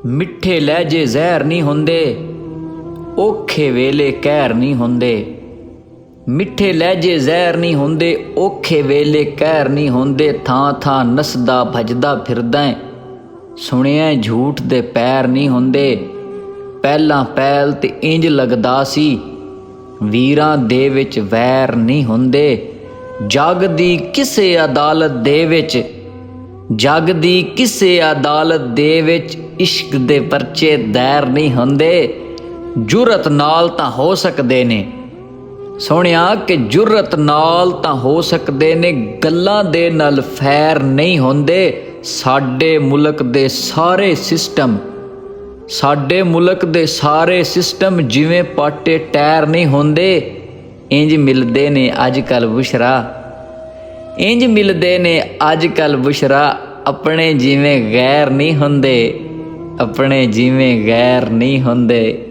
ਮਿੱਠੇ ਲਹਿਜੇ ਜ਼ਹਿਰ ਨਹੀਂ ਹੁੰਦੇ, ਔਖੇ ਵੇਲੇ ਕਹਿਰ ਨਹੀਂ ਹੁੰਦੇ। ਮਿੱਠੇ ਲਹਿਜੇ ਜ਼ਹਿਰ ਨਹੀਂ ਹੁੰਦੇ, ਔਖੇ ਵੇਲੇ ਕਹਿਰ ਨਹੀਂ ਹੁੰਦੇ। ਥਾਂ ਥਾਂ ਨੱਸਦਾ ਭੱਜਦਾ ਫਿਰਦਾ ਏ, ਸੁਣਿਆ ਝੂਠ ਦੇ ਪੈਰ ਨਹੀਂ ਹੁੰਦੇ। ਪਹਿਲਾਂ ਪਹਿਲ ਤੇ ਇੰਜ ਲੱਗਦਾ ਸੀ, ਵੀਰਾਂ ਦੇ ਵਿੱਚ ਵੈਰ ਨਹੀਂ ਹੁੰਦੇ। ਜੱਗ ਦੀ ਕਿਸੇ ਅਦਾਲਤ ਦੇ ਵਿੱਚ, ਜੱਗ ਦੀ ਕਿਸੇ ਅਦਾਲਤ ਦੇ ਵਿੱਚ ਇਸ਼ਕ ਦੇ ਪਰਚੇ ਦਾਇਰ ਨਹੀਂ ਹੁੰਦੇ। ਜੁਰਤ ਨਾਲ ਤਾਂ ਹੋ ਸਕਦੇ ਨੇ, ਸੁਣਿਆ ਕਿ ਜੁਰਤ ਨਾਲ ਤਾਂ ਹੋ ਸਕਦੇ ਨੇ, ਗੱਲਾਂ ਦੇ ਨਾਲ ਫੈਰ ਨਹੀਂ ਹੁੰਦੇ। ਸਾਡੇ ਮੁਲਕ ਦੇ ਸਾਰੇ ਸਿਸਟਮ, ਸਾਡੇ ਮੁਲਕ ਦੇ ਸਾਰੇ ਸਿਸਟਮ ਜਿਵੇਂ ਪਾਟੇ ਟਾਇਰ ਨਹੀਂ ਹੁੰਦੇ। ਇੰਜ ਮਿਲਦੇ ਨੇ ਅੱਜ ਕੱਲ੍ਹ ਬੁਸ਼ਰਾ, ਇੰਜ ਮਿਲਦੇ ਨੇ ਅੱਜ ਕੱਲ੍ਹ ਬੁਸ਼ਰਾ। ਆਪਣੇ ਜਿਵੇਂ ਗੈਰ ਨਹੀਂ ਹੁੰਦੇ, ਆਪਣੇ ਜਿਵੇਂ ਗੈਰ ਨਹੀਂ ਹੁੰਦੇ।